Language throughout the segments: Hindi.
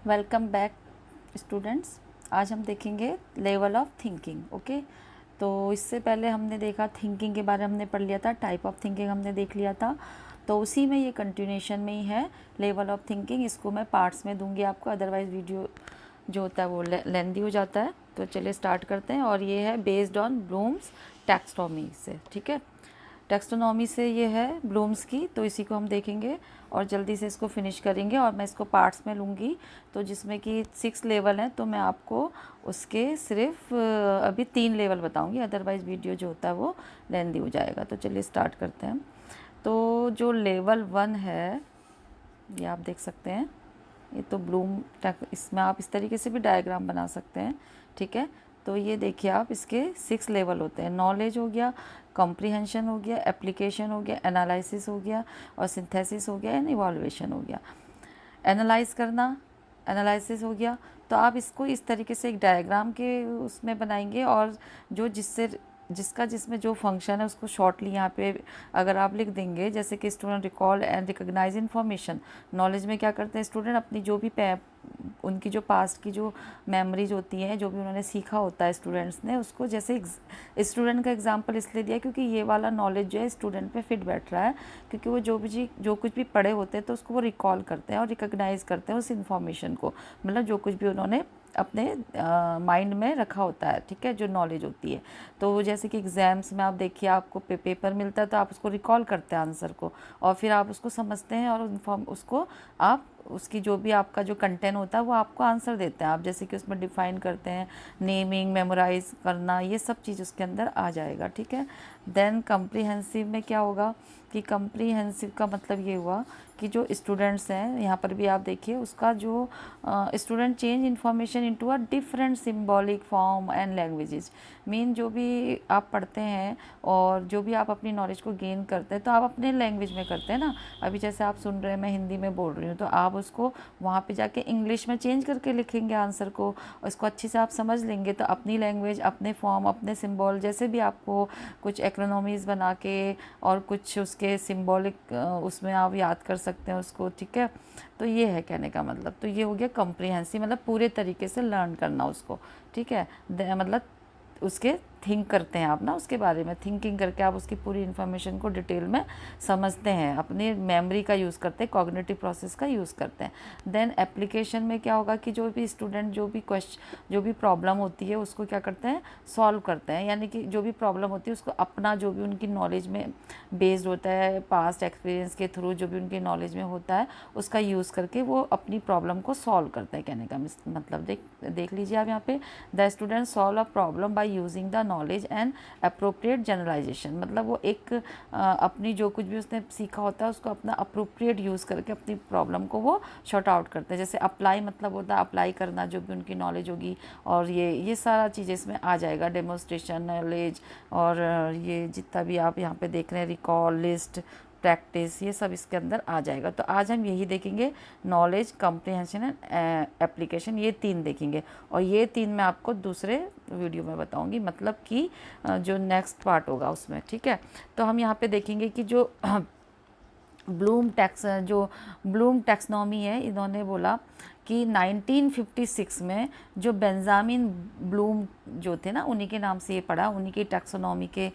Welcome back students. आज हम देखेंगे लेवल ऑफ थिंकिंग। ओके, तो इससे पहले हमने देखा थिंकिंग के बारे में हमने पढ़ लिया था, टाइप ऑफ थिंकिंग हमने देख लिया था। तो उसी में ये कंटिन्यूशन में ही है लेवल ऑफ थिंकिंग। इसको मैं पार्ट्स में दूंगी आपको, अदरवाइज़ वीडियो जो होता है वो लेंदी हो जाता है। तो चलिए स्टार्ट करते हैं। और ये है बेस्ड ऑन ब्लूम्स टैक्सोनॉमी से, ठीक है। टैक्सोनॉमी से ये है ब्लूम्स की, तो इसी को हम देखेंगे और जल्दी से इसको फिनिश करेंगे। और मैं इसको पार्ट्स में लूँगी, तो जिसमें कि 6 लेवल हैं, तो मैं आपको उसके सिर्फ अभी 3 लेवल बताऊँगी, अदरवाइज़ वीडियो जो होता है वो लेंदी हो जाएगा। तो चलिए स्टार्ट करते हैं। तो जो लेवल 1 है, ये आप देख सकते हैं, ये तो ब्लूम इसमें आप इस तरीके से भी डायग्राम बना सकते हैं, ठीक है। तो ये देखिए आप, इसके 6 लेवल होते हैं। नॉलेज हो गया, कॉम्प्रिहेंशन हो गया, एप्लीकेशन हो गया, एनालिसिस हो गया, और सिंथेसिस हो गया, एंड इवॉल्यूशन हो गया। एनालाइज करना, एनालिसिस हो गया। तो आप इसको इस तरीके से एक डायग्राम के उसमें बनाएंगे, और जो जिसमें जो फंक्शन है उसको शॉर्टली यहाँ पे अगर आप लिख देंगे, जैसे कि student recall and recognise information. Knowledge में क्या करते हैं स्टूडेंट, अपनी जो भी उनकी जो पास्ट की जो मेमोरीज होती हैं, जो भी उन्होंने सीखा होता है स्टूडेंट्स ने, उसको जैसे स्टूडेंट का एग्जांपल इसलिए दिया क्योंकि ये वाला नॉलेज जो है स्टूडेंट पे फिट बैठ रहा है, क्योंकि वो जो कुछ भी पढ़े होते हैं तो उसको वो रिकॉल करते हैं और रिकॉग्नाइज करते हैं उस इन्फॉर्मेशन को, मतलब जो कुछ भी उन्होंने अपने माइंड में रखा होता है, ठीक है, जो नॉलेज होती है। तो जैसे कि एग्ज़ाम्स में आप देखिए, आपको पेपर मिलता है तो आप उसको रिकॉल करते हैं आंसर को, और फिर आप उसको समझते हैं और उसको आप उसकी जो भी आपका जो कंटेंट होता है वो आपको आंसर देते हैं। आप जैसे कि उसमें डिफ़ाइन करते हैं, नेमिंग, मेमोराइज करना, ये सब चीज़ उसके अंदर आ जाएगा, ठीक है। देन कम्प्रीहेंसिव में क्या होगा कि कम्प्रीहेंसिव का मतलब ये हुआ कि जो स्टूडेंट्स हैं, यहाँ पर भी आप देखिए, उसका जो student change information into a different symbolic form and languages. Mean जो भी आप पढ़ते हैं और जो भी आप अपनी नॉलेज को गेन करते हैं, तो आप अपने लैंग्वेज में करते हैं ना। अभी जैसे आप सुन रहे हैं, मैं हिंदी में बोल रही हूँ, तो आप उसको वहाँ पे जाके इंग्लिश में चेंज करके लिखेंगे आंसर को, और इसको अच्छे से आप समझ लेंगे। तो अपनी लैंग्वेज, अपने फॉर्म, अपने सिम्बॉल, जैसे भी आपको कुछ एक्रोनॉमीज़ बना के और कुछ उसके सिम्बॉलिक उसमें आप याद कर सकते हैं उसको, ठीक है। तो ये है कहने का मतलब। तो ये हो गया कम्प्रीहेंसिव, मतलब पूरे तरीके से लर्न करना उसको, ठीक है। मतलब उसके थिंक करते हैं आप ना, उसके बारे में थिंकिंग करके आप उसकी पूरी इन्फॉर्मेशन को डिटेल में समझते हैं, अपनी मेमोरी का यूज़ करते हैं, कॉग्निटिव प्रोसेस का यूज़ करते हैं। देन एप्लीकेशन में क्या होगा कि जो भी स्टूडेंट जो भी प्रॉब्लम होती है उसको क्या करते हैं, सॉल्व करते हैं। यानी कि जो भी प्रॉब्लम होती है उसको अपना जो भी उनकी नॉलेज में बेस्ड होता है, पास्ट एक्सपीरियंस के थ्रू जो भी उनकी नॉलेज में होता है, उसका यूज़ करके वो अपनी प्रॉब्लम को सॉल्व करते हैं। कहने का मतलब देख लीजिए आप यहाँ पे, the student solve a problem by using the knowledge and appropriate generalisation. मतलब वो एक अपनी जो कुछ भी उसने सीखा होता है उसको अपना अप्रोप्रिएट यूज़ करके अपनी प्रॉब्लम को वो शॉर्ट आउट करते हैं। जैसे अप्लाई मतलब होता है अप्लाई करना जो भी उनकी नॉलेज होगी, और ये सारा चीज़ इसमें आ जाएगा, डेमोन्स्ट्रेशन, नॉलेज, और ये जितना भी आप यहाँ पे देख रहे हैं, रिकॉल, लिस्ट, प्रैक्टिस, ये सब इसके अंदर आ जाएगा। तो आज हम यही देखेंगे, नॉलेज, कम्प्रीहेंशन एंड एप्लीकेशन, ये 3 देखेंगे। और ये 3 मैं आपको दूसरे वीडियो में बताऊंगी, मतलब कि जो नेक्स्ट पार्ट होगा उसमें, ठीक है। तो हम यहाँ पे देखेंगे कि जो ब्लूम टैक्सोनॉमी है, इन्होंने बोला कि 1956 में जो बेंजामिन ब्लूम जो थे ना, उन्हीं के नाम से ये पड़ा, उन्हीं की टैक्सोनॉमी के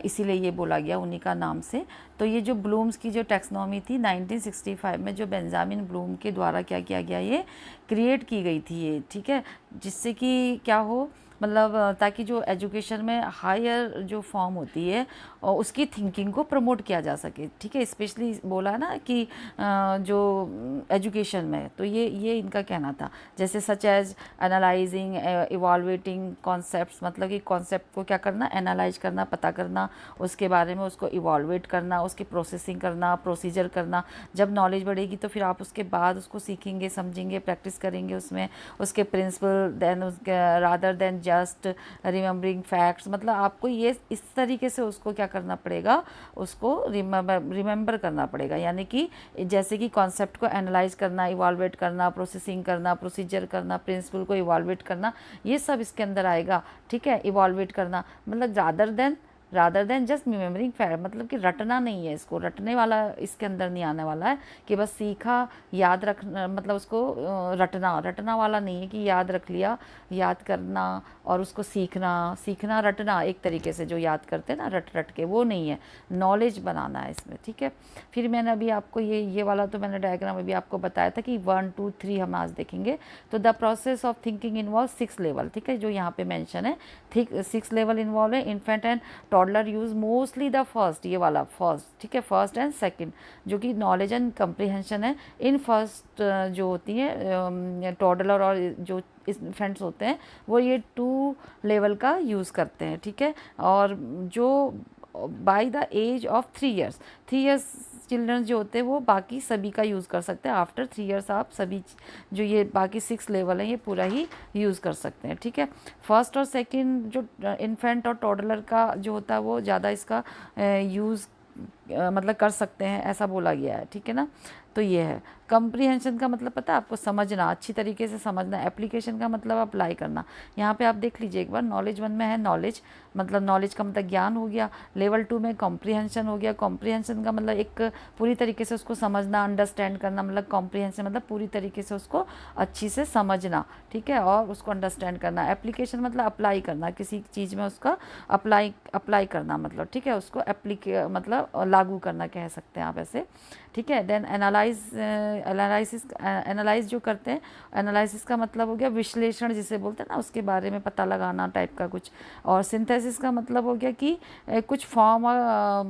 इसीलिए ये बोला गया उन्हीं का नाम से। तो ये जो ब्लूम्स की जो टैक्सोनॉमी थी 1965 में, जो बेंजामिन ब्लूम के द्वारा क्या किया गया, ये क्रिएट की गई थी ये, ठीक है। जिससे कि क्या हो, मतलब ताकि जो एजुकेशन में हायर जो फॉर्म होती है और उसकी थिंकिंग को प्रमोट किया जा सके, ठीक है। स्पेशली बोला ना कि जो एजुकेशन में, तो ये इनका कहना था। जैसे सच एज एनालाइजिंग, इवॉल्वेटिंग कॉन्सेप्ट्स, मतलब कि कॉन्सेप्ट को क्या करना, एनालाइज करना, पता करना, उसके बारे में उसको इवॉल्वेट करना, उसकी प्रोसेसिंग करना, प्रोसीजर करना। जब नॉलेज बढ़ेगी तो फिर आप उसके बाद उसको सीखेंगे, समझेंगे, प्रैक्टिस करेंगे उसमें, उसके प्रिंसिपल, देन उसके rather than just remembering facts. मतलब आपको ये इस तरीके से उसको क्या करना पड़ेगा, उसको रिमेंबर करना पड़ेगा। यानी कि जैसे कि कॉन्सेप्ट को एनालाइज करना, इवॉल्वेट करना, प्रोसेसिंग करना, प्रोसीजर करना, प्रिंसिपल को इवॉल्वेट करना, ये सब इसके अंदर आएगा, ठीक है। इवॉल्वेट करना मतलब rather than rather than just remembering fact, मतलब कि रटना नहीं है, इसको रटने वाला इसके अंदर नहीं आने वाला है कि बस सीखा याद रखना, मतलब उसको रटना वाला नहीं है कि याद रख लिया, याद करना और उसको सीखना रटना एक तरीके से जो याद करते हैं ना रट रट के, वो नहीं है, नॉलेज बनाना है इसमें, ठीक है। फिर मैंने अभी आपको ये वाला तो मैंने डायग्राम अभी आपको बताया था कि 1 2 3 हम आज देखेंगे। तो the process of thinking involve 6 level, ठीक है, जो यहाँ पे मेंशन है, ठीक 6 लेवल इन्वॉल्व है। Infant and toddler use mostly the first, ये वाला फर्स्ट, ठीक है, फर्स्ट एंड सेकंड, जो कि नॉलेज एंड कंप्रीहेंशन है। इन फर्स्ट जो होती है टॉडलर और जो इन्फेंट्स होते हैं वो ये 2 लेवल का यूज़ करते हैं, ठीक है। और जो by the age of 3 years, 3 years children जो होते हैं वो बाकी सभी का यूज़ कर सकते हैं। आफ्टर 3 ईयर्स आप सभी जो ये बाकी 6 लेवल हैं ये पूरा ही यूज़ कर सकते हैं, ठीक है। फर्स्ट और सेकंड जो इन्फेंट और टॉडलर का जो होता है वो ज़्यादा इसका यूज़ मतलब कर सकते हैं, ऐसा बोला गया है, ठीक है ना। तो ये है कंप्रीहेंशन का मतलब पता है आपको, समझना, अच्छी तरीके से समझना। एप्लीकेशन का मतलब अप्लाई करना। यहाँ पे आप देख लीजिए एक बार, नॉलेज 1 में है नॉलेज, मतलब नॉलेज का मतलब ज्ञान हो गया। लेवल 2 में कॉम्प्रीहेंशन हो गया। कॉम्प्रीहेंशन का मतलब एक पूरी तरीके से उसको समझना, अंडरस्टैंड करना, मतलब कॉम्प्रीहेंशन मतलब पूरी तरीके से उसको अच्छी से समझना, ठीक है, और उसको अंडरस्टैंड करना। एप्लीकेशन मतलब अप्लाई करना, किसी चीज़ में उसका अप्लाई करना, मतलब ठीक है, उसको मतलब लागू करना कह सकते हैं आप ऐसे, ठीक है। देन एनालाइज जो करते हैं, एनालिसिस का मतलब हो गया विश्लेषण जिसे बोलते हैं ना, उसके बारे में पता लगाना टाइप का कुछ। और सिंथेसिस का मतलब हो गया कि कुछ फॉर्म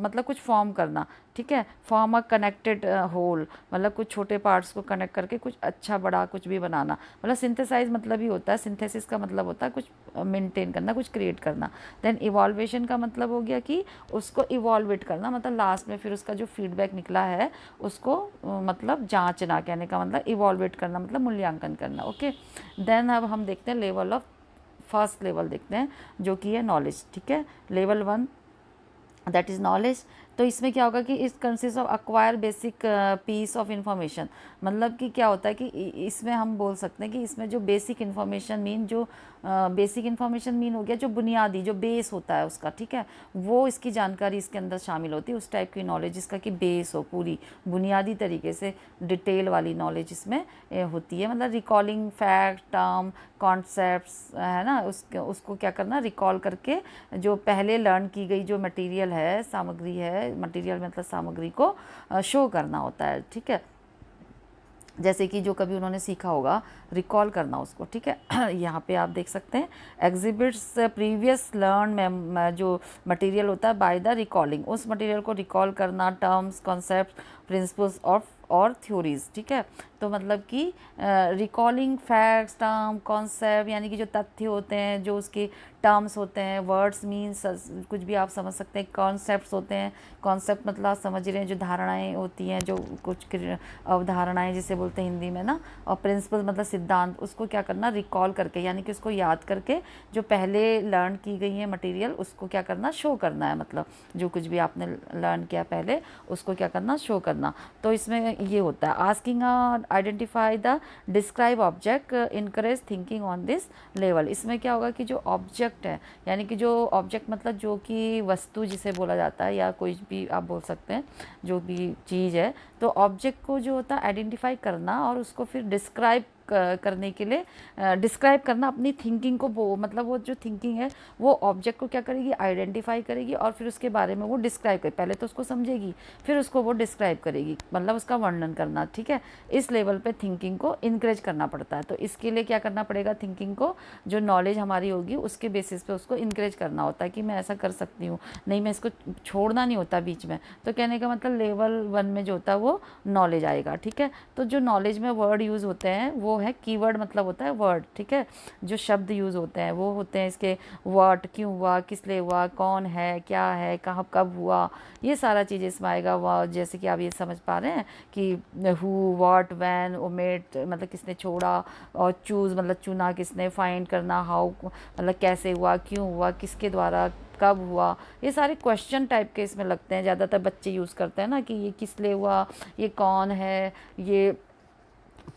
मतलब कुछ फॉर्म करना, ठीक है, फॉर्म अ कनेक्टेड होल, मतलब कुछ छोटे पार्ट्स को कनेक्ट करके कुछ अच्छा बड़ा कुछ भी बनाना, मतलब सिंथेसाइज मतलब ही होता है। सिंथेसिस का मतलब होता है कुछ मेंटेन करना, कुछ क्रिएट करना। देन इवॉल्वेशन का मतलब हो गया कि उसको इवॉल्वेट करना, मतलब लास्ट में फिर उसका जो फीडबैक निकला है उसको मतलब जांचना, कहने का मतलब इवॉल्वेट करना मतलब मूल्यांकन करना, ओके। देन अब हम देखते हैं लेवल ऑफ फर्स्ट लेवल देखते हैं जो कि है नॉलेज, ठीक है। Level 1 that is knowledge. तो इसमें क्या होगा कि इस consist of acquire basic piece of information, मतलब कि क्या होता है कि इसमें हम बोल सकते हैं कि इसमें जो बेसिक इन्फॉर्मेशन मीन जो बेसिक इन्फॉर्मेशन मीन हो गया जो बुनियादी जो बेस होता है उसका, ठीक है, वो इसकी जानकारी इसके अंदर शामिल होती है। उस टाइप की नॉलेज जिसका कि बेस हो, पूरी बुनियादी तरीके से डिटेल वाली नॉलेज इसमें होती है। मतलब रिकॉलिंग फैक्ट, टर्म, कॉन्सेप्ट्स है ना, उसको क्या करना, रिकॉल करके जो पहले लर्न की गई जो मटेरियल है, सामग्री है, मटेरियल मतलब सामग्री को शो करना होता है, ठीक है। जैसे कि जो कभी उन्होंने सीखा होगा रिकॉल करना उसको, ठीक है। यहाँ पे आप देख सकते हैं एग्जिबिट्स प्रीवियस लर्न में जो मटेरियल होता है बाय द रिकॉलिंग, उस मटेरियल को रिकॉल करना, टर्म्स, कॉन्सेप्ट, प्रिंसिपल्स ऑफ और थ्योरीज, ठीक है। तो मतलब कि रिकॉलिंग फैक्ट्स, टर्म, कॉन्सेप्ट यानी कि जो तथ्य होते हैं, जो उसके टर्म्स होते हैं, वर्ड्स मीन्स कुछ भी आप समझ सकते हैं, कॉन्सेप्ट्स होते हैं, कॉन्सेप्ट मतलब आप समझ रहे हैं जो धारणाएं होती हैं, जो कुछ अवधारणाएं जिसे बोलते हैं हिंदी में ना, और प्रिंसिपल मतलब सिद्धांत, उसको क्या करना, रिकॉल करके यानी कि उसको याद करके जो पहले लर्न की गई है मटेरियल उसको क्या करना, शो करना है, मतलब जो कुछ भी आपने लर्न किया पहले उसको क्या करना, शो करना। तो इसमें ये होता है asking identify the describe object encourage thinking on this level. इसमें क्या होगा कि जो ऑब्जेक्ट है यानी कि जो ऑब्जेक्ट मतलब जो कि वस्तु जिसे बोला जाता है या कोई भी आप बोल सकते हैं जो भी चीज़ है, तो ऑब्जेक्ट को जो होता है आइडेंटिफाई करना और उसको फिर डिस्क्राइब करने के लिए डिस्क्राइब करना अपनी थिंकिंग को, वो मतलब वो जो थिंकिंग है वो ऑब्जेक्ट को क्या करेगी, आइडेंटिफाई करेगी और फिर उसके बारे में वो डिस्क्राइब करेगी। पहले तो उसको समझेगी फिर उसको वो डिस्क्राइब करेगी, मतलब उसका वर्णन करना, ठीक है। इस लेवल पे थिंकिंग को इनक्रेज करना पड़ता है। तो इसके लिए क्या करना पड़ेगा, थिंकिंग को जो नॉलेज हमारी होगी उसके बेसिस पे उसको इनक्रेज करना होता है कि मैं ऐसा कर सकती हूँ, नहीं मैं इसको छोड़ना नहीं होता बीच में। तो कहने का मतलब लेवल 1 में जो होता है वो नॉलेज आएगा, ठीक है। तो जो नॉलेज में वर्ड यूज़ होते हैं वो है कीवर्ड, मतलब होता है वर्ड, ठीक है। जो शब्द यूज़ होते हैं वो होते हैं इसके व्हाट, क्यों हुआ, किस लिए हुआ, कौन है, क्या है, कहाँ कब हुआ, ये सारा चीज़ इसमें आएगा। वह जैसे कि आप ये समझ पा रहे हैं कि हु, व्हाट, व्हेन, ओमिट मतलब किसने छोड़ा, और चूज़ मतलब चुना किसने, फाइंड करना, हाउ मतलब कैसे हुआ, क्यों हुआ, किसके द्वारा, कब हुआ, ये सारे क्वेश्चन टाइप के इसमें लगते हैं। ज़्यादातर बच्चे यूज़ करते हैं ना कि ये किस लिए हुआ, ये कौन है, ये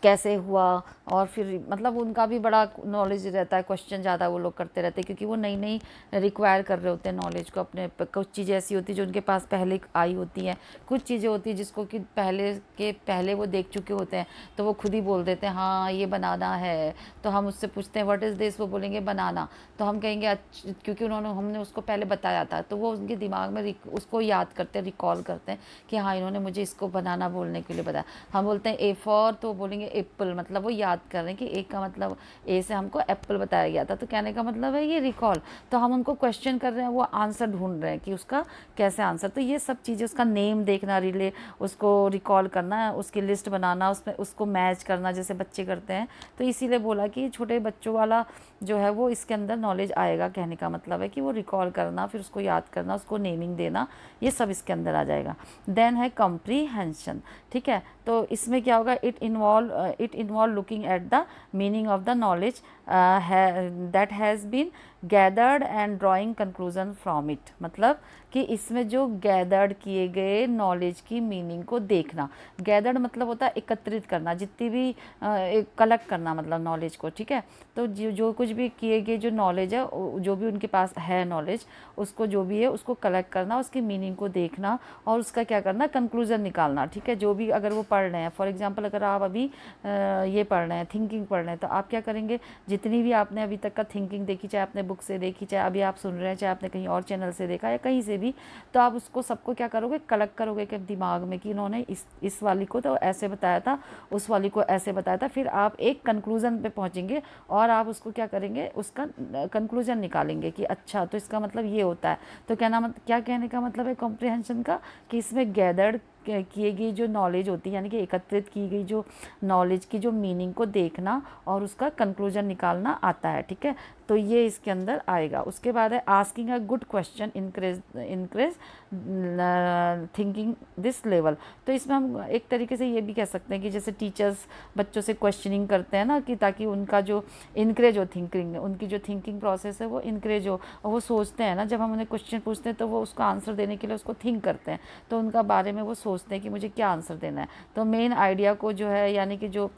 कैसे हुआ, और फिर मतलब उनका भी बड़ा नॉलेज रहता है, क्वेश्चन ज़्यादा वो लोग करते रहते हैं क्योंकि वो नई नई रिक्वायर कर रहे होते हैं नॉलेज को अपने कुछ चीज़ें ऐसी होती है जो उनके पास पहले आई होती हैं, कुछ चीज़ें होती हैं जिसको कि पहले वो देख चुके होते हैं, तो वो खुद ही बोल देते हैं हाँ ये बनाना है। तो हम उससे पूछते हैं व्हाट इज़ दिस, वो बोलेंगे बनाना, तो हम कहेंगे अच्छा, क्योंकि हमने उसको पहले बताया था, तो वो उनके दिमाग में उसको याद करते हैं, रिकॉल करते हैं कि हाँ इन्होंने मुझे इसको बनाना बोलने के लिए बताया। हम बोलते हैं ए फॉर, तो बोलेंगे एप्पल, मतलब वो याद कर रहे हैं कि ए का मतलब ए से हमको एप्पल बताया गया था, तो कहने का मतलब है ये रिकॉल। तो हम उनको क्वेश्चन कर रहे हैं, वो आंसर ढूंढ रहे हैं कि उसका कैसे आंसर। तो ये सब चीज़ें, उसका नेम देखना, रिले उसको रिकॉल करना, उसकी लिस्ट बनाना, उसमें उसको मैच करना जैसे बच्चे करते हैं। तो इसीलिए बोला कि छोटे बच्चों वाला जो है वो इसके अंदर नॉलेज आएगा। कहने का मतलब है कि वो रिकॉल करना, फिर उसको याद करना, उसको नेमिंग देना, ये सब इसके अंदर आ जाएगा। देन है कॉम्प्रीहेंशन। ठीक है, तो इसमें क्या होगा, it involve looking at the meaning of the knowledge that has been gathered and drawing conclusion from it. मतलब कि इसमें जो गैदर्ड किए गए नॉलेज की मीनिंग को देखना। गैदर्ड मतलब होता है एकत्रित करना, जितनी भी कलेक्ट करना मतलब नॉलेज को। ठीक है, तो जो कुछ भी किए गए जो नॉलेज है, जो भी उनके पास है नॉलेज, उसको जो भी है उसको कलेक्ट करना, उसकी मीनिंग को देखना और उसका क्या करना, कंक्लूजन निकालना। ठीक है, जो भी अगर वो पढ़ रहे हैं, फॉर एग्जांपल अगर आप अभी ये पढ़ रहे हैं, थिंकिंग पढ़ रहे हैं, तो आप क्या करेंगे, जितनी भी आपने अभी तक का थिंकिंग देखी, चाहे आपने बुक से देखी, चाहे अभी आप सुन रहे हैं, चाहे आपने कहीं और चैनल से देखा या कहीं से भी, तो आप उसको सबको क्या करोगे, कलेक्ट करोगे कि दिमाग में कि इन्होंने इस वाली को तो ऐसे बताया था, उस वाली को ऐसे बताया था। फिर आप एक कंक्लूजन पे पहुंचेंगे और आप उसको क्या करेंगे, उसका कंक्लूजन निकालेंगे कि अच्छा तो इसका मतलब ये होता है। तो क्या कहने का मतलब है कॉम्प्रिहेंशन का, कि इसमें गैदर्ड किए गई जो नॉलेज होती है, यानी कि एकत्रित की गई जो नॉलेज की जो मीनिंग को देखना और उसका कंक्लूजन निकालना आता है। ठीक है, तो ये इसके अंदर आएगा। उसके बाद है asking a good question increase thinking this level. तो इसमें हम एक तरीके से ये भी कह सकते हैं कि जैसे टीचर्स बच्चों से क्वेश्चनिंग करते हैं ना, कि ताकि उनका जो इनक्रेज हो थिंकिंग, उनकी जो थिंकिंग प्रोसेस है वो इनक्रेज हो, और वो सोचते हैं ना, जब हम उन्हें क्वेश्चन पूछते हैं तो वो उसका आंसर देने के लिए उसको थिंक करते हैं, तो उनका बारे में वो सोचते हैं कि मुझे क्या आंसर देना है। तो मेन आइडिया को जो है, यानी कि जो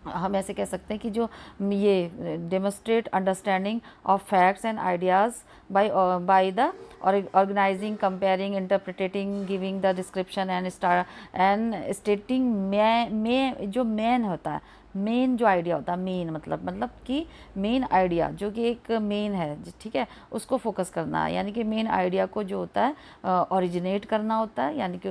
हम ऐसे कह सकते हैं कि जो ये demonstrate understanding of facts and ideas by the organising, comparing, interpreting, giving the description and stating में जो मेन होता है, मेन जो आइडिया होता है, मेन मतलब कि मेन आइडिया जो कि एक मेन है, ठीक है, उसको फोकस करना है। यानी कि मेन आइडिया को जो होता है ओरिजिनेट करना होता है, यानी कि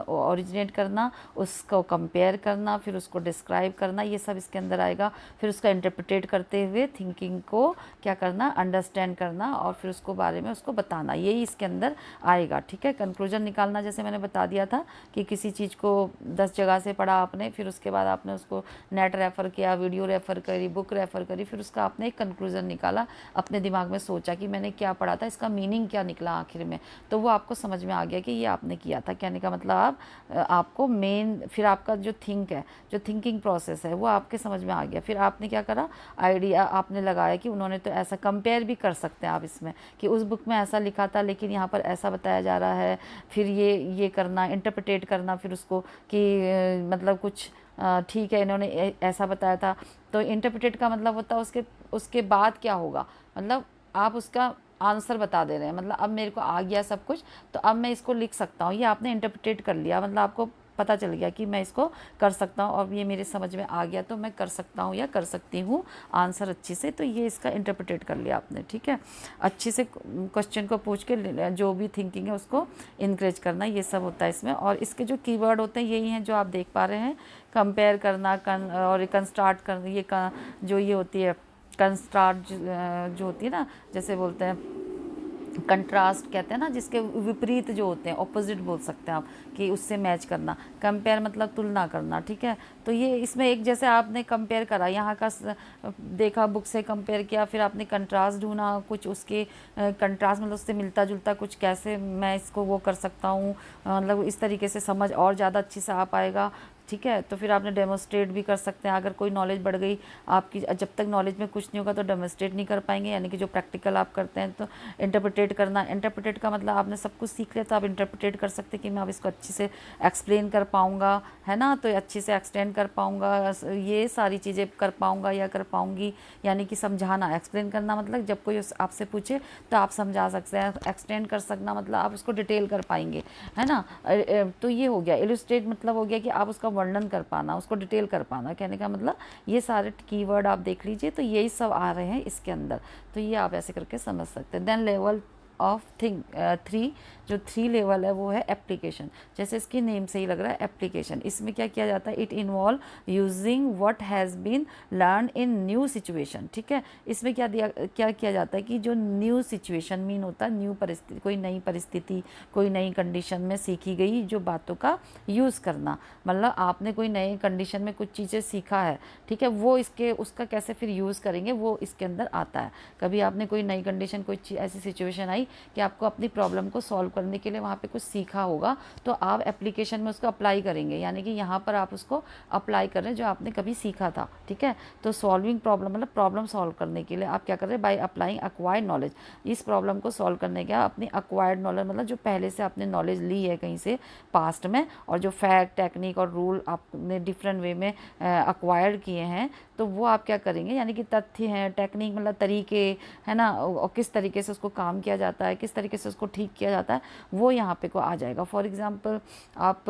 ओरिजिनेट करना, उसको कंपेयर करना, फिर उसको डिस्क्राइब करना, ये सब इसके अंदर आएगा। फिर उसका इंटरप्रिटेट करते हुए थिंकिंग को क्या करना, अंडरस्टैंड करना, और फिर उसको बारे में उसको बताना, यही इसके अंदर आएगा। ठीक है, कंक्लूजन निकालना, जैसे मैंने बता दिया था कि किसी चीज़ को 10 जगह से पढ़ा आपने, फिर उसके बाद आपने उसको नेट रेफ़र किया, वीडियो रेफ़र करी, बुक रेफ़र करी, फिर उसका आपने एक कंक्लूजन निकाला, अपने दिमाग में सोचा कि मैंने क्या पढ़ा था, इसका मीनिंग क्या निकला आखिर में, तो वो आपको समझ में आ गया कि ये आपने किया था। कहने का मतलब आपको मेन, फिर आपका जो जो थिंकिंग प्रोसेस है वो आपके समझ में आ गया। फिर आपने क्या करा, आइडिया आपने लगाया कि उन्होंने तो ऐसा, कंपेयर भी कर सकते हैं आप इसमें कि उस बुक में ऐसा लिखा था लेकिन यहाँ पर ऐसा बताया जा रहा है। फिर ये करना, इंटरप्रिटेट करना, फिर उसको कि मतलब कुछ ठीक है इन्होंने ऐसा बताया था, तो इंटरप्रेटेड का मतलब होता है उसके बाद क्या होगा, मतलब आप उसका आंसर बता दे रहे हैं, मतलब अब मेरे को आ गया सब कुछ, तो अब मैं इसको लिख सकता हूँ, ये आपने इंटरप्रेटेड कर लिया, मतलब आपको पता चल गया कि मैं इसको कर सकता हूँ और ये मेरे समझ में आ गया, तो मैं कर सकता हूँ या कर सकती हूँ आंसर अच्छे से, तो ये इसका इंटरप्रेटेड कर लिया आपने। ठीक है, अच्छे से क्वेश्चन को पूछ के जो भी थिंकिंग है उसको इनक्रेज करना, ये सब होता है इसमें। और इसके जो कीवर्ड होते हैं यही हैं जो आप देख पा रहे हैं, कंपेयर करना, और कंस्ट्रास्ट करना, जो ये होती है कंस्ट्रास्ट जो होती है ना, जैसे बोलते हैं कंट्रास्ट कहते हैं ना, जिसके विपरीत जो होते हैं, ऑपोजिट बोल सकते हैं आप, कि उससे मैच करना। कंपेयर मतलब तुलना करना। ठीक है, तो ये इसमें एक जैसे आपने कंपेयर करा, यहाँ का देखा, बुक से कंपेयर किया, फिर आपने कंट्रास्ट ढूंढा, कुछ उसके कंट्रास्ट मतलब उससे मिलता जुलता कुछ, कैसे मैं इसको वो कर सकता हूँ, मतलब इस तरीके से समझ और ज़्यादा अच्छी से आ पाएगा। ठीक है। तो फिर आपने डेमोस्ट्रेट भी कर सकते हैं, अगर कोई नॉलेज बढ़ गई आपकी, जब तक नॉलेज में कुछ नहीं होगा तो डेमोस्ट्रेट नहीं कर पाएंगे, यानी कि जो प्रैक्टिकल आप करते हैं। तो इंटरप्रिटेट करना, इंटरप्रिटेट का मतलब आपने सब कुछ सीख लिया तो आप इंटरप्रिटेट कर सकते हैं कि मैं अब इसको अच्छे से एक्सप्लेन कर पाऊँगा, है ना, तो अच्छे से एक्सटेंड कर पाऊँगा, ये सारी चीज़ें कर पाऊँगा या कर पाऊँगी। यानी कि समझाना, एक्सप्लेन करना मतलब जब कोई आपसे पूछे तो आप समझा सकते हैं, एक्सटेंड कर सकना मतलब आप उसको डिटेल कर पाएंगे, है ना। तो ये हो गया। इलस्ट्रेट मतलब हो गया कि आप उसका वर्णन कर पाना, उसको डिटेल कर पाना, कहने का मतलब ये सारे कीवर्ड आप देख लीजिए तो यही सब आ रहे हैं इसके अंदर। तो ये आप ऐसे करके समझ सकते हैं। देन लेवल ऑफ थिंक 3, जो 3 लेवल है वो है एप्लीकेशन। जैसे इसकी नेम से ही लग रहा है एप्लीकेशन। इसमें क्या किया जाता है, it involve using what has been learn in new situation. ठीक है, इसमें क्या किया जाता है कि जो न्यू सिचुएशन मीन होता है न्यू परिस्थिति, कोई नई परिस्थिति, कोई नई कंडीशन में सीखी गई जो बातों का यूज़ करना, मतलब आपने कोई नई कंडीशन में कुछ चीज़ें सीखा है, ठीक है, वो उसका कैसे फिर यूज़ करेंगे वो इसके अंदर आता है। कभी आपने कोई नई कंडीशन, कोई ऐसी सिचुएशन आई कि आपको अपनी प्रॉब्लम को सॉल्व करने के लिए वहाँ पे कुछ सीखा होगा, तो आप एप्लीकेशन में उसको अप्लाई करेंगे, यानी कि यहाँ पर आप उसको अप्लाई कर रहे हैं जो आपने कभी सीखा था। ठीक है, तो सॉल्विंग प्रॉब्लम मतलब प्रॉब्लम सॉल्व करने के लिए आप क्या कर रहे हैं, बाय अप्लाइंग एक्वायर्ड नॉलेज। इस प्रॉब्लम को सॉल्व करने के अपनी एक्वायर्ड नॉलेज मतलब जो पहले से आपने नॉलेज ली है कहीं से पास्ट में, और जो फैक्ट, टेक्निक और रूल आपने डिफरेंट वे में एक्वायर्ड किए हैं, तो वो आप क्या करेंगे, यानी कि तथ्य हैं, टेक्निक मतलब तरीके, है ना, और किस तरीके से उसको काम किया जाता है, किस तरीके से उसको ठीक किया जाता है, वो यहाँ पे को आ जाएगा। फॉर एग्जांपल आप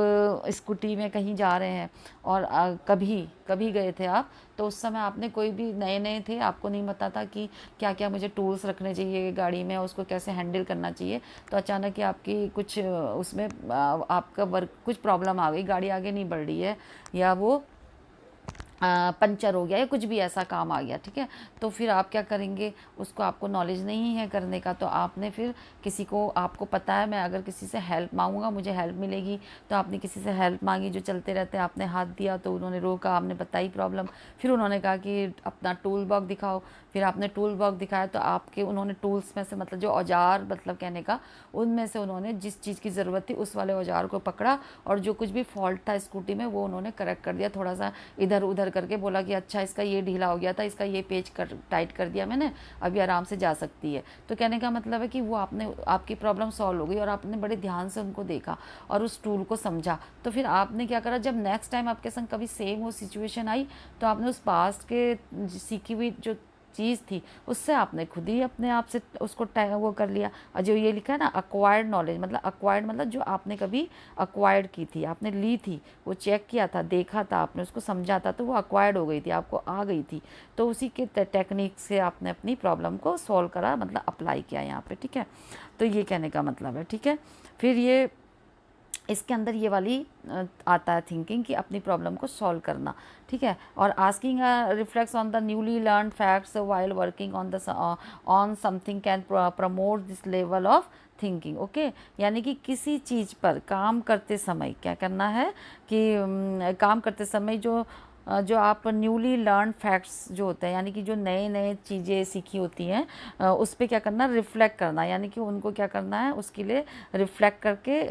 स्कूटी में कहीं जा रहे हैं और कभी गए थे आप, तो उस समय आपने कोई भी नए थे, आपको नहीं पता था कि क्या क्या मुझे टूल्स रखने चाहिए गाड़ी में, उसको कैसे हैंडल करना चाहिए, तो अचानक ही आपकी कुछ उसमें आपका वर्क कुछ प्रॉब्लम आ गई, गाड़ी आगे नहीं बढ़ रही है, या वो पंचर हो गया या कुछ भी ऐसा काम आ गया। ठीक है, तो फिर आप क्या करेंगे, उसको आपको नॉलेज नहीं है करने का, तो आपने फिर किसी को, आपको पता है मैं अगर किसी से हेल्प मांगूंगा मुझे हेल्प मिलेगी, तो आपने किसी से हेल्प मांगी, जो चलते रहते हैं, आपने हाथ दिया तो उन्होंने रोका, आपने बताई प्रॉब्लम, फिर उन्होंने कहा कि अपना टूल बॉक्स दिखाओ, फिर आपने टूल बॉक्स दिखाया तो आपके उन्होंने टूल्स में से मतलब जो औजार, मतलब कहने का उनमें से उन्होंने जिस चीज़ की ज़रूरत थी उस वाले औजार को पकड़ा, और जो कुछ भी फॉल्ट था स्कूटी में वो उन्होंने करेक्ट कर दिया, थोड़ा सा इधर उधर करके बोला कि अच्छा इसका ये ढीला हो गया था, इसका ये पेच टाइट कर दिया मैंने, अभी आराम से जा सकती है। तो कहने का मतलब है कि वो आपकी प्रॉब्लम सॉल्व हो गई, और आपने बड़े ध्यान से उनको देखा और उस टूल को समझा। तो फिर आपने क्या करा, जब नेक्स्ट टाइम आपके संग कभी सेम वो सिचुएशन आई, तो आपने उस पास्ट के सीखी हुई जो चीज़ थी उससे आपने खुद ही अपने आप से उसको वो कर लिया। और जो ये लिखा है ना अक्वायर्ड नॉलेज, मतलब अक्वायर्ड मतलब जो आपने कभी अक्वायर्ड की थी, आपने ली थी, वो चेक किया था, देखा था आपने, उसको समझा था, तो वो अक्वायर्ड हो गई थी, आपको आ गई थी, तो उसी के टेक्निक से आपने अपनी प्रॉब्लम को सॉल्व करा, मतलब अप्लाई किया यहाँ पे। ठीक है, तो ये कहने का मतलब है। ठीक है, फिर ये इसके अंदर ये वाली आता है थिंकिंग कि अपनी प्रॉब्लम को सॉल्व करना। ठीक है, और asking reflects on the newly learn facts while working on something can promote this level of thinking. Okay, यानी कि किसी चीज़ पर काम करते समय क्या करना है कि काम करते समय जो आप न्यूली लर्न फैक्ट्स जो होते हैं, यानी कि जो नए चीज़ें सीखी होती हैं, उस पर क्या करना, रिफ्लेक्ट करना, यानी कि उनको क्या करना है, उसके लिए रिफ्लेक्ट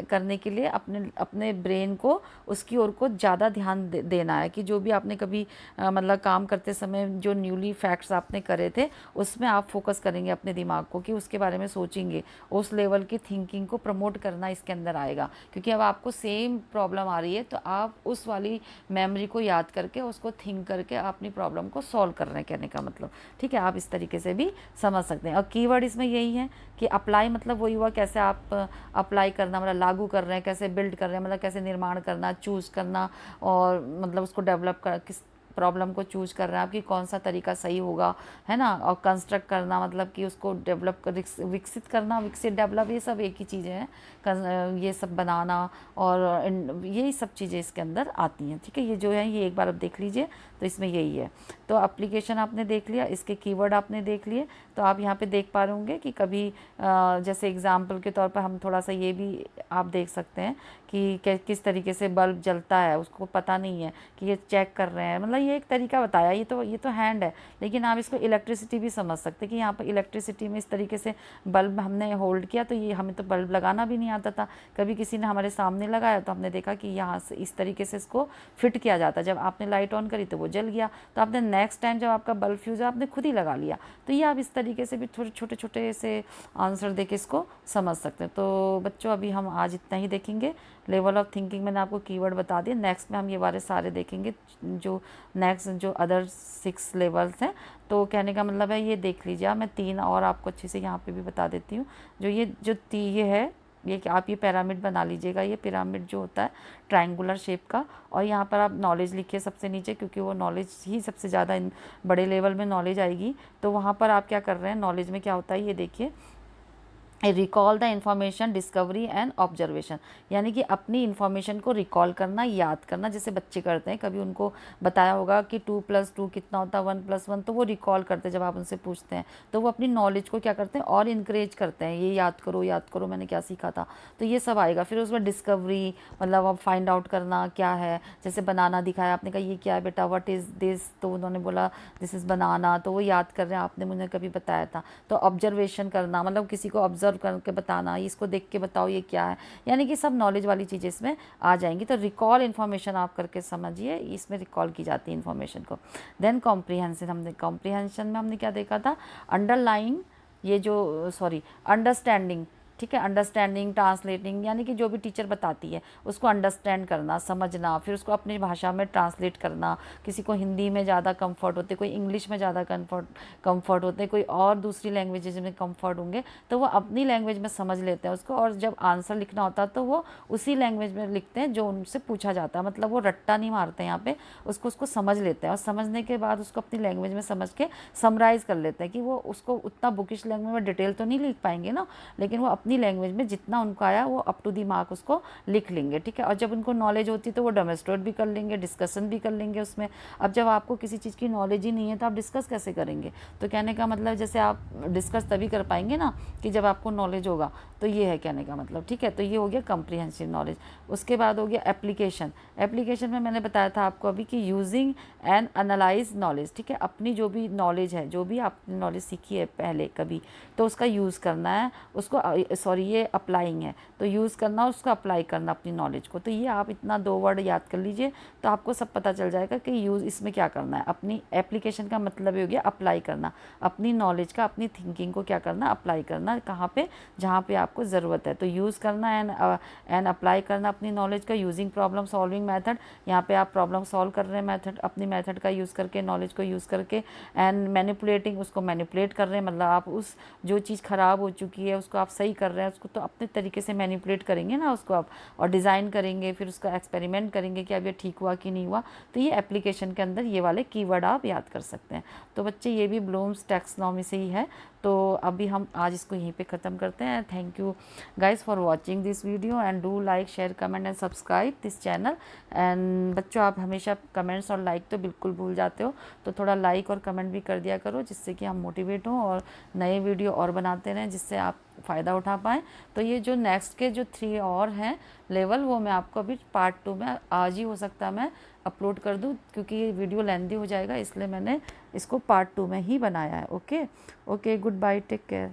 करने के लिए अपने ब्रेन को उसकी ओर को ज़्यादा ध्यान देना है कि जो भी आपने कभी मतलब काम करते समय जो न्यूली फैक्ट्स आपने करे थे उसमें आप फोकस करेंगे अपने दिमाग को, कि उसके बारे में सोचेंगे, उस लेवल की थिंकिंग को प्रमोट करना इसके अंदर आएगा। क्योंकि अब आपको सेम प्रॉब्लम आ रही है तो आप उस वाली मेमोरी को याद करके उसको थिंक करके अपनी प्रॉब्लम को सॉल्व कर रहे हैं, कहने का मतलब। ठीक है, आप इस तरीके से भी समझ सकते हैं। और कीवर्ड इसमें यही है कि अप्लाई मतलब वही हुआ, कैसे आप अप्लाई करना, मतलब लागू कर रहे हैं, कैसे बिल्ड कर रहे हैं, मतलब कैसे निर्माण करना, चूज़ करना, और मतलब उसको डेवलप कर, किस प्रॉब्लम को चूज कर रहे हैं आपकी कौन सा तरीका सही होगा, है ना। और कंस्ट्रक्ट करना मतलब कि उसको डेवलप कर, विकसित करना, विकसित डेवलप, ये सब एक ही चीज़ें हैं, ये सब बनाना, और यही सब चीज़ें इसके अंदर आती हैं। ठीक है, ये जो है ये एक बार आप देख लीजिए, तो इसमें यही है। तो एप्लीकेशन आपने देख लिया, इसके कीवर्ड आपने देख लिए, तो आप यहाँ पे देख पा रहे होंगे कि कभी जैसे एग्जाम्पल के तौर पर हम थोड़ा सा ये भी आप देख सकते हैं कि किस तरीके से बल्ब जलता है, उसको पता नहीं है कि ये चेक कर रहे हैं, मतलब ये एक तरीका बताया, ये तो हैंड है, लेकिन आप इसको इलेक्ट्रिसिटी भी समझ सकते कि यहाँ पर इलेक्ट्रिसिटी में इस तरीके से बल्ब हमने होल्ड किया, तो ये हमें तो बल्ब लगाना भी नहीं आता था, कभी किसी ने हमारे सामने लगाया तो हमने देखा कि यहाँ से इस तरीके से इसको फिट किया जाता है। जब आपने लाइट ऑन करी तो वो जल गया, तो आपने नेक्स्ट टाइम जब आपका बल्ब फ्यूज़ है आपने खुद ही लगा लिया। तो ये आप इस तरीके से भी थोड़े छोटे छोटे से आंसर दे के इसको समझ सकते हैं। तो बच्चों अभी हम आज इतना ही देखेंगे। लेवल ऑफ थिंकिंग मैंने आपको कीवर्ड बता दिया, नेक्स्ट में हम ये वाले सारे देखेंगे जो नेक्स्ट जो अदर 6 लेवल्स हैं। तो कहने का मतलब है ये देख लीजिए, मैं 3 और आपको अच्छे से यहाँ पे भी बता देती हूँ। ये है, ये कि आप ये पिरामिड बना लीजिएगा। ये पिरामिड जो होता है ट्रायंगुलर शेप का, और यहाँ पर आप नॉलेज लिखिए सबसे नीचे, क्योंकि वो नॉलेज ही सबसे ज़्यादा इन बड़े लेवल में नॉलेज आएगी। तो वहाँ पर आप क्या कर रहे हैं, नॉलेज में क्या होता है ये देखिए, recall the information, discovery and observation, यानी कि अपनी इन्फॉर्मेशन को रिकॉल करना, याद करना, जैसे बच्चे करते हैं। कभी उनको बताया होगा कि 2+2 कितना होता है, 1+1, तो वो रिकॉल करते हैं। जब आप उनसे पूछते हैं तो वो अपनी नॉलेज को क्या करते हैं और इनक्रेज करते हैं, ये याद करो मैंने क्या सीखा था। तो ये सब आएगा। फिर उसमें डिस्कवरी, मतलब अब फाइंड आउट करना क्या है, जैसे बनाना दिखाया, आपने कहा ये क्या है बेटा, व्हाट इज़ दिस, तो उन्होंने बोला दिस इज़ बनाना, तो वो याद कर रहे हैं, आपने मुझे कभी बताया था। तो ऑब्जर्वेशन करना, मतलब किसी को ऑब्जर्व करके बताना, इसको देख के बताओ ये क्या है, यानी कि सब नॉलेज वाली चीज़ें इसमें आ जाएंगी। तो रिकॉल इन्फॉर्मेशन आप करके समझिए, इसमें रिकॉल की जाती है इन्फॉर्मेशन को। देन कॉम्प्रीहेंशन, कॉम्प्रीहेंशन में हमने क्या देखा था, अंडरलाइंग, अंडरस्टैंडिंग, ठीक है, अंडरस्टैंडिंग, ट्रांसलेटिंग, यानी कि जो भी टीचर बताती है उसको अंडरस्टैंड करना, समझना, फिर उसको अपनी भाषा में ट्रांसलेट करना। किसी को हिंदी में ज़्यादा कंफर्ट होते, कोई इंग्लिश में ज़्यादा कंफर्ट होते, कोई और दूसरी लैंग्वेजेज में कंफर्ट होंगे, तो वो अपनी लैंग्वेज में समझ लेते हैं उसको, और जब आंसर लिखना होता है तो वो उसी लैंग्वेज में लिखते हैं जो उनसे पूछा जाता है। मतलब वो रट्टा नहीं मारते यहाँ पे, उसको समझ लेते हैं, और समझने के बाद उसको अपनी लैंग्वेज में समझ के समराइज़ कर लेते हैं, कि वो उसको उतना बुकिश लैंग्वेज में डिटेल तो नहीं लिख पाएंगे ना, लेकिन वो अपनी लैंग्वेज में जितना उनको आया वो अप टू द मार्क उसको लिख लेंगे, ठीक है। और जब उनको नॉलेज होती है तो वो डेमोंस्ट्रेट भी कर लेंगे, डिस्कशन भी कर लेंगे उसमें। अब जब आपको किसी चीज़ की नॉलेज ही नहीं है तो आप डिस्कस कैसे करेंगे। तो कहने का मतलब जैसे आप डिस्कस तभी कर पाएंगे ना कि जब आपको नॉलेज होगा, तो ये है कहने का मतलब, ठीक है। तो ये हो गया कम्प्रीहेंसिव नॉलेज। उसके बाद हो गया एप्लीकेशन। एप्लीकेशन में मैंने बताया था आपको अभी कि यूजिंग एंड एनालाइज नॉलेज, ठीक है। अपनी जो भी नॉलेज है, जो भी आपने नॉलेज सीखी है पहले कभी, तो उसका यूज़ करना है उसको, ये अप्लाइंग है, तो यूज़ करना, उसको अप्लाई करना अपनी नॉलेज को। तो ये आप इतना 2 वर्ड याद कर लीजिए तो आपको सब पता चल जाएगा कि यूज़ इसमें क्या करना है। अपनी एप्लीकेशन का मतलब हो गया अप्लाई करना, अपनी नॉलेज का, अपनी थिंकिंग को क्या करना, अप्लाई करना, कहाँ पे, जहाँ पे आपको ज़रूरत है। तो यूज़ करना एंड अप्लाई करना अपनी नॉलेज का। यूजिंग प्रॉब्लम सॉल्विंग मेथड, यहाँ पे आप प्रॉब्लम सॉल्व कर रहे हैं मेथड, अपनी मेथड का यूज़ करके, नॉलेज को यूज़ करके। एंड मैनिपुलेटिंग, उसको मैनिपुलेट कर रहे हैं, मतलब आप उस जो चीज़ ख़राब हो चुकी है उसको आप सही कर रहे हैं, उसको तो अपने तरीके से मैनिपुलेट करेंगे ना उसको आप, और डिज़ाइन करेंगे, फिर उसका एक्सपेरिमेंट करेंगे कि अब ये ठीक हुआ कि नहीं हुआ। तो ये एप्लीकेशन के अंदर ये वाले कीवर्ड आप याद कर सकते हैं। तो बच्चे ये भी ब्लूम्स टैक्सोनॉमी से ही है। तो अभी हम आज इसको यहीं पे ख़त्म करते हैं। Thank you guys for watching this video and do like, share, comment and subscribe this channel. And बच्चों आप हमेशा कमेंट्स और लाइक तो बिल्कुल भूल जाते हो, तो थोड़ा लाइक और कमेंट भी कर दिया करो, जिससे कि हम मोटिवेट हों और नए वीडियो और बनाते रहें, जिससे आप फ़ायदा उठा पाएँ। तो ये जो नेक्स्ट के जो 3 और हैं लेवल, वो मैं आपको अभी पार्ट 2 में आज ही हो सकता है मैं अपलोड कर दूँ, क्योंकि ये वीडियो लेंथी हो जाएगा, इसलिए मैंने इसको पार्ट 2 में ही बनाया है। Okay, goodbye, take care.